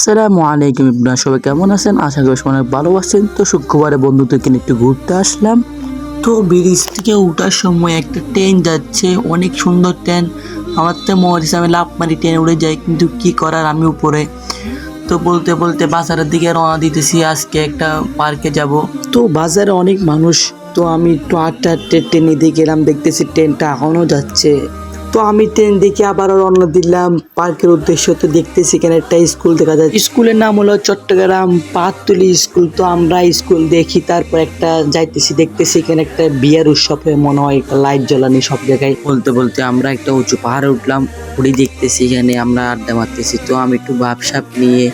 আসসালামু আলাইকুম, আপনারা সবাই কেমন আছেন? আশা করি সবাই অনেক ভালো আছেন। তো শুক্রবারে বন্ধুদেরকে নিয়ে একটু ঘুরতে আসলাম। তো ব্রিজ থেকে ওঠার সময় একটা ট্রেন যাচ্ছে, অনেক সুন্দর ট্রেন। আমার তো মনে হচ্ছে আমি লাফ মারি ট্রেনে উড়ে যাই, কিন্তু কি করার, আমি উপরে। তো বলতে বলতে বাজারের দিকে রওনা দিতেছি। আজকে একটা পার্কে যাব। তো বাজারে অনেক মানুষ। তো আমি একটু আটটা আটটে ট্রেনে দিয়ে গেলাম, দেখতেছি ট্রেনটা এখনও যাচ্ছে। তো আমি ট্রেন দেখে আবার রওনা দিলাম পার্কের উদ্দেশ্য। তো দেখতেছি এখানে একটা স্কুল দেখা যায়, স্কুলের নাম হলো চট্টগ্রাম পাহাড়তলী স্কুল। তো আমরা স্কুল দেখি, তারপর একটা যাইতেছি, দেখতেছি এখানে একটা বিয়ের উৎসব হয়ে মনে হয়, একটা লাইট জ্বালানি সব জায়গায়। বলতে বলতে আমরা একটা উঁচু পাহাড়ে উঠলাম, উঠে দেখতেছি এখানে আমরা আড্ডা মারতেছি। তো আমি একটু ভাবসাব নিয়ে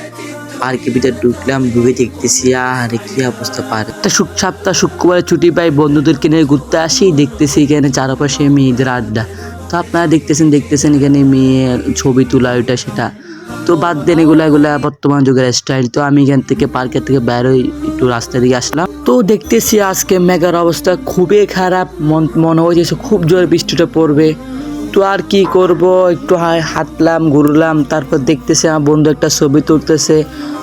পার্কের ভিতরে ঢুকলাম, ঢুকে দেখতেছি আরে কি অবস্থা। পার্ক একটা সপ্তাহ শুক্রবারে ছুটি পাই, বন্ধুদেরকে নিয়ে ঘুরতে আসি, দেখতেছি এখানে চারপাশে মেয়েদের আড্ডা। তো আপনারা দেখতেছেন এখানে মেয়ের ছবি তোলা, ওইটা সেটা। তো বাদ দেন এগুলা বর্তমান যুগের স্টাইল। তো আমি এখান থেকে পার্কের থেকে বেরোই, একটু রাস্তা দিকে আসলাম। তো দেখতেছি আজকে মেঘার অবস্থা খুবই খারাপ, মনে হয়েছে খুব জোরে বৃষ্টিটা পড়বে। তো আর কি করব, একটু হাঁটলাম, ঘুরলাম, তারপর দেখতেছি আমার বন্ধু একটা ছবি তুলতেছে।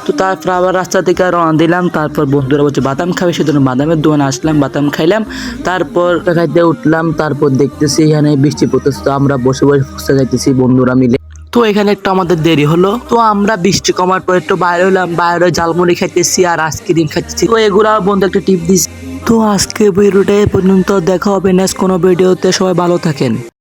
তো তারপর আবার রাস্তা থেকে রওনা দিলাম। তারপর বন্ধুরা বলছে বাদাম খাবে, সেজন্য বাদামের দোকানে আসলাম, বাদাম খাইলাম। তারপর খাইতে উঠলাম, তারপর দেখতেছি এখানে বৃষ্টি পড়তেছে। তো আমরা বসে বসে ফুচকা খাইতেছি বন্ধুরা মিলে। তো এখানে একটু আমাদের দেরি হলো। তো আমরা বৃষ্টি কমার পর একটু বাইরে হলাম, বাইরে ঝালমুড়ি খাইতেছি আর আইসক্রিম খাইতেছি। তো এগুলো বন্ধু একটা টিপ দিচ্ছি। তো আজকে ভিডিওটা এই পর্যন্ত, দেখা হবে নেক্সট কোনো ভিডিওতে। সবাই ভালো থাকেন।